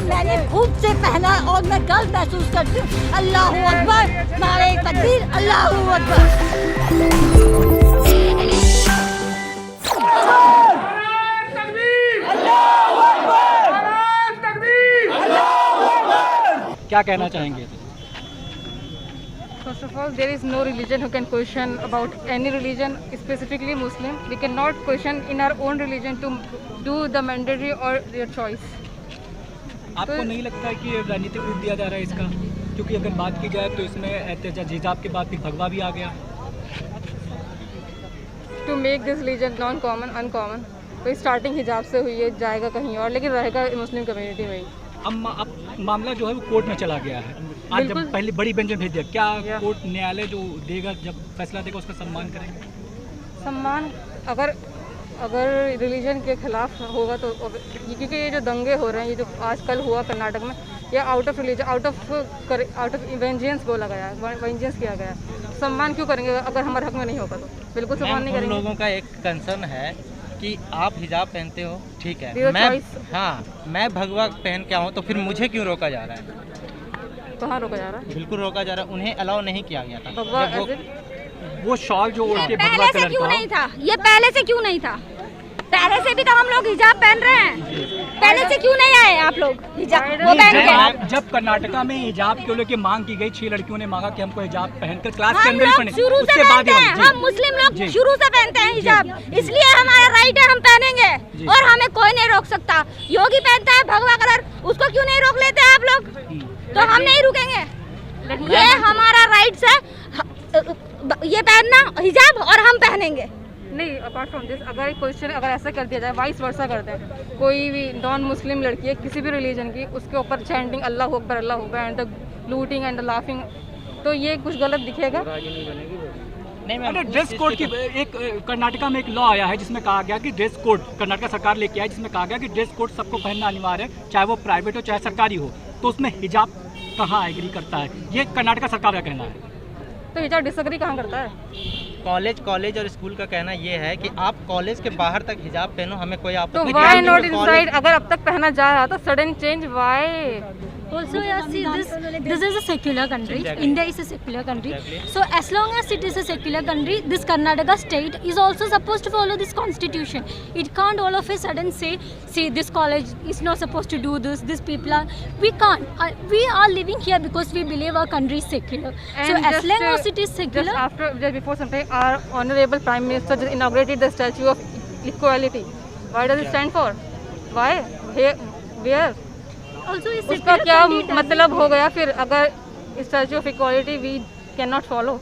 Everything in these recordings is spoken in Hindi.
मैंने खुद से पहना और मैं गर्व महसूस करती हूँ। अल्लाहू अकबर, नारे तकबीर, अल्लाहू अकबर। क्या कहना चाहेंगे? First of all, there is no religion who can question about any religion, specifically Muslim. We cannot question in our own religion to do the mandatory or their choice. आपको नहीं लगता है कि ये राजनीतिक रूप दिया जा रहा है इसका? क्योंकि अगर बात की जाए तो इसमें एहतजाज हिजाब के बाद फिर भगवा भी आ गया। To make this religion non-common, uncommon. तो स्टार्टिंग हिजाब से हुई है, जाएगा कहीं और, लेकिन रहेगा मुस्लिम कम्युनिटी में ही। अब मामला जो है वो कोर्ट में चला गया है। आज जब पहले बड़ी बेंच में भेज दिया, क्या कोर्ट न्यायालय जो देगा, जब फैसला देगा उसका सम्मान करेंगे? सम्मान अगर रिलीजन के खिलाफ होगा तो, क्योंकि ये जो दंगे हो रहे हैं, ये जो आजकल हुआ कर्नाटक में, ये out of religion, out of vengeance बोला गया है, वेंजेंस किया गया है। सम्मान क्यों करेंगे अगर हमारे हक में नहीं होगा? तो बिल्कुल सम्मान नहीं करेंगे। लोगों का एक कंसर्न है कि आप हिजाब पहनते हो, ठीक है, मैं भगवा पहन के आऊँ तो फिर मुझे क्यों रोका जा रहा है? कहाँ रोका जा रहा है? बिल्कुल रोका जा रहा है, उन्हें अलाउ नहीं किया गया था। वो शॉल जो उनके भगवा पहले से क्यों नहीं था? ये पहले से क्यों नहीं था? पहले से भी तो हम लोग हिजाब पहन रहे हैं। पहले से क्यों नहीं आए आप लोग हिजाब वो पहन के? जब कर्नाटका में हिजाब के लेके मांग की गई, 6 लड़कियों ने मांगा कि हमको हिजाब पहनकर क्लास के अंदर ही पहने, शुरू से पहनते हैं, हम मुस्लिम लोग शुरू से पहनते हैं हिजाब, इसलिए हमारा राइट है, हम पहनेंगे और हमें कोई नहीं रोक सकता। योगी पहनता है भगवा कलर, उसको क्यों नहीं रोक लेते आप लोग? तो हम नहीं रुकेंगे। ये हमारा राइट्स है, ये पहनना हिजाब, और हम पहनेंगे। नहीं, अपार्ट फ्रॉम दिस, अगर क्वेश्चन अगर ऐसा कर दिया जाए, वाइस वर्सा करते हैं, कोई भी नॉन मुस्लिम लड़की है किसी भी रिलीजन की, उसके ऊपर chanting Allah Akbar and the looting and the laughing, तो ये कुछ गलत दिखेगा? नहीं, ड्रेस कोड की एक कर्नाटका में एक लॉ आया है जिसमें कहा गया कि ड्रेस कोड कर्नाटका सरकार लेके आई, जिसमें कहा गया कि ड्रेस कोड सबको पहनना अनिवार्य है, चाहे वो प्राइवेट हो चाहे सरकारी हो। तो उसमें हिजाब कहाँ एग्री करता है? ये कर्नाटका सरकार का कहना है। तो हिजाब डिसएग्री कहाँ करता है? कॉलेज और स्कूल का कहना ये है कि आप कॉलेज के बाहर तक हिजाब पहनो, हमें कोई आपत्ति नहीं। तो व्हाई नॉट इनसाइड? अगर अब तक पहना जा रहा था, sudden change why? Also, yeah, see, this is a secular country. India is a secular country. So as long as it is a secular country, this Karnataka state is also supposed to follow this constitution. It can't all of a sudden say, see, this college is not supposed to do this. These people are. We can't. We are living here because we believe our country is secular. And so as long as it is secular. Just before some time, our honorable Prime Minister just inaugurated the Statue of Equality. Why does it stand for? Why? Here, where? Also is उसका क्या मतलब हो गया फिर अगर Statue of Equality we can not follow?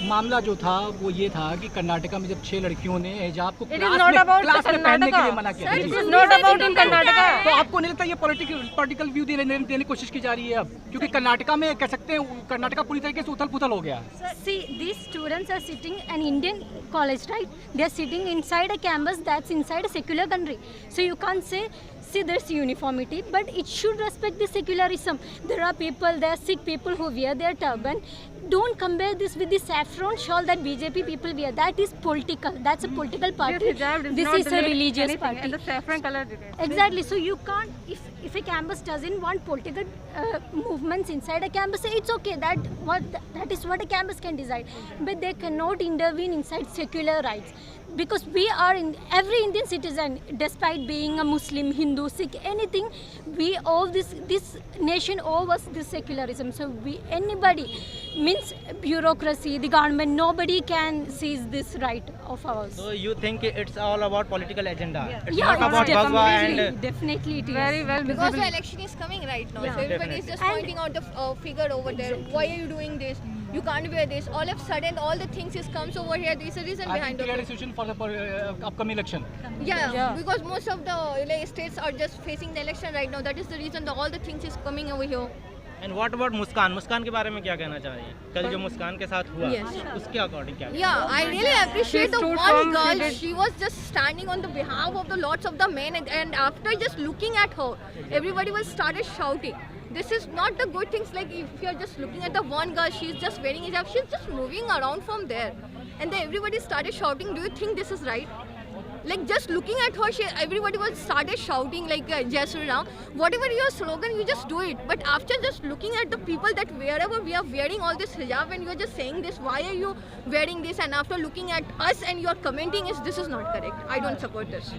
मामला जो था वो ये था कि कर्नाटका में जब 6 लड़कियों ने हिजाब को क्लास में पहनने के लिए मना किया। It is not about in Karnataka. तो आपको नहीं लगता ये पॉलिटिकल व्यू देने की कोशिश की जा रही है अब? क्योंकि कर्नाटका में कह सकते हैं कर्नाटका पूरी तरीके से उथल-पुथल हो गया। See, these students are sitting an Indian college, right? They are sitting inside a campus that's inside a secular country. So you can't say, see, there's uniformity, but it should respect the secularism. There are people, there are Sikh people who wear their turban. Don't compare this with the saffron shawl that BJP people wear. That is political. That's a political party. This is a religious party. And the saffron color. Exactly. So you can't, if a campus doesn't want political movements inside a campus, it's okay. That is what a campus can decide. But they cannot intervene inside secular rights. Because we are in every Indian citizen, despite being a Muslim, Hindu, Sikh, anything, we owe this nation owes us this secularism. So anybody means bureaucracy, the government, nobody can seize this right of ours. So you think it's all about political agenda? Yeah. It's Yeah, not about Bhagwa and definitely it is. Very well. Because the election is coming right now, Yeah. so everybody is just pointing out the figure over there. Why are you doing this? You can't wear this. All of a sudden, all the things is comes over here. There is a reason behind it. decision for the upcoming election. Yeah, because most of the states are just facing the election right now. That is the reason all the things is coming over here. And what about मुस्कान? मुस्कान के बारे में क्या कहना चाह रही है? कल जो मुस्कान के साथ हुआ, उसके अकॉर्डिंग क्या? Yeah, I really appreciate the one girl. She was just standing on the behalf of the lots of the men, and after just looking at her, everybody was started shouting. This is not the good things. Like if you're just looking at the one girl, she's just wearing hijab, she's just moving around from there, and then everybody started shouting. Do you think this is right? Like just looking at her, everybody was started shouting like Jai Shri Ram. Whatever your slogan, you just do it. But after just looking at the people that wherever we are wearing all this hijab and you are just saying this, why are you wearing this? And after looking at us and you are commenting this is not correct. I don't support this.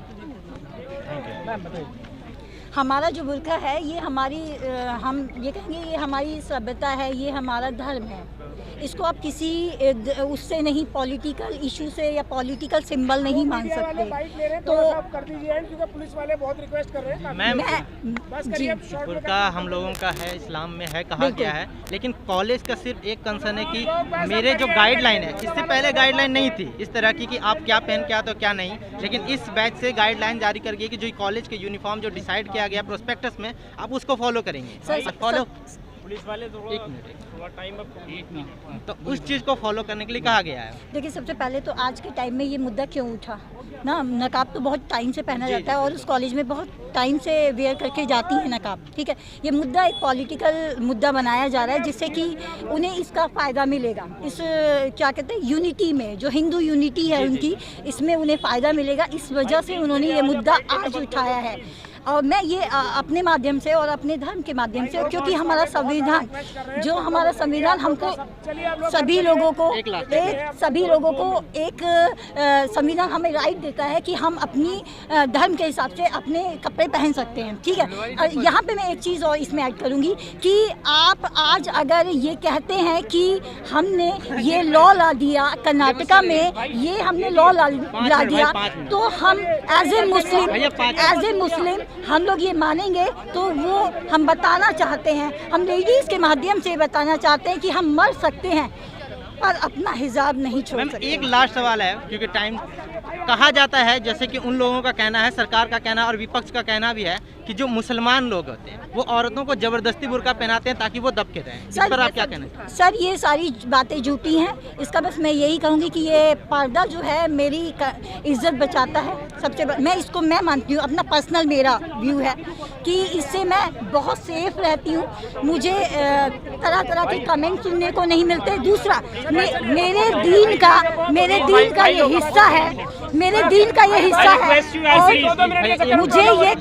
हमारा जो बुर्का है ये हमारी हम ये कहेंगे ये हमारी सभ्यता है, ये हमारा धर्म है। इसको आप किसी उससे नहीं, पॉलिटिकल इशू से या पॉलिटिकल सिंबल नहीं मान सकते। तो कर दीजिए क्योंकि पुलिस वाले बहुत रिक्वेस्ट कर रहे हैं। मैम, बस करिए, बुर्का हम लोगों का है, इस्लाम में है, कहा गया है, लेकिन कॉलेज का सिर्फ एक कंसर्न है कि मेरे जो गाइडलाइन है, इससे पहले गाइडलाइन नहीं थी इस तरह की कि आप क्या पहन के आते हो क्या नहीं, लेकिन इस बैच से गाइडलाइन जारी कर गई कि जो कॉलेज के यूनिफॉर्म जो डिसाइड किया गया प्रोस्पेक्टस में, आप उसको फॉलो करेंगे। फॉलो पुलिस वाले एक मिनट, तो उस चीज़ को फॉलो करने के लिए कहा गया है। देखिए, सबसे पहले तो आज के टाइम में ये मुद्दा क्यों उठा ना, नकाब तो बहुत टाइम से पहना जाता है और उस कॉलेज में बहुत टाइम से वेयर करके जाती है नकाब, ठीक है। ये मुद्दा एक पॉलिटिकल मुद्दा बनाया जा रहा है जिससे कि उन्हें इसका फ़ायदा मिलेगा, इस क्या कहते हैं यूनिटी में, जो हिंदू यूनिटी है उनकी, इसमें उन्हें फ़ायदा मिलेगा। इस वजह से उन्होंने ये मुद्दा आज उठाया है। और मैं ये अपने माध्यम से और अपने धर्म के माध्यम से, क्योंकि हमारा संविधान, जो हमारा संविधान हमको सभी लोगों को एक संविधान हमें राइट देता है कि हम अपनी धर्म के हिसाब से अपने कपड़े पहन सकते हैं, ठीक है। यहाँ पे मैं एक चीज़ और इसमें ऐड करूँगी कि आप आज अगर ये कहते हैं कि हमने ये लॉ ला दिया कर्नाटका में, ये हमने लॉ ला दिया, तो हम एज ए मुस्लिम हम लोग ये मानेंगे, तो वो हम बताना चाहते हैं, हम लेडीज़ के माध्यम से बताना चाहते हैं कि हम मर सकते हैं पर अपना हिजाब नहीं छोड़ सकते। एक लास्ट सवाल है, क्योंकि टाइम, कहा जाता है जैसे कि उन लोगों का कहना है, सरकार का कहना और विपक्ष का कहना भी है कि जो मुसलमान लोग होते हैं वो औरतों को जबरदस्ती बुर्का पहनाते हैं ताकि वो दबके रहें। इस पर आप क्या कहना है? सर, ये सारी बातें झूठी हैं। इसका बस मैं यही कहूँगी कि ये पर्दा जो है मेरी इज्जत बचाता है सबसे मैं मानती हूँ, अपना पर्सनल मेरा व्यू है कि इससे मैं बहुत सेफ रहती हूँ। मुझे तरह तरह के कमेंट सुनने को नहीं मिलते। दूसरा, मेरे दीन का ये हिस्सा है, मेरे दीन का ये हिस्सा है और मुझे ये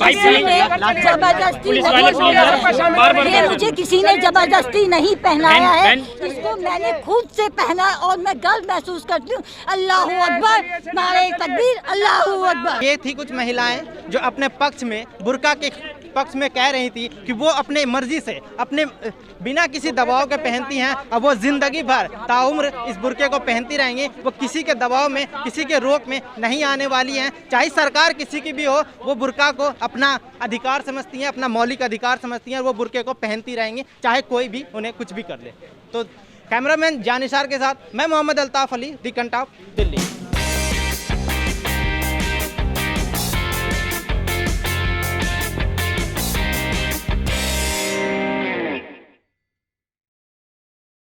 किसी ने जबरदस्ती नहीं पहनाया है। इसको मैंने खुद से पहना और मैं गर्व महसूस करती हूँ। अल्लाहू अकबर, नारे तकबीर, अल्लाहू अकबर। ये थी कुछ महिलाएं जो अपने पक्ष में, बुर्का के पक्ष में कह रही थी कि वो अपने मर्जी से, अपने बिना किसी दबाव के पहनती हैं। अब वो जिंदगी भर ताउम्र इस बुर्के को पहनती रहेंगी। वो किसी के दबाव में, किसी के रोक में नहीं आने वाली हैं। चाहे सरकार किसी की भी हो, वो बुर्का को अपना अधिकार समझती हैं, अपना मौलिक अधिकार समझती हैं और वो बुर्के को पहनती रहेंगी, चाहे कोई भी उन्हें कुछ भी कर ले। तो कैमरामैन जानिसार के साथ मैं मोहम्मद अल्ताफ अली, दी कंटाप, दिल्ली।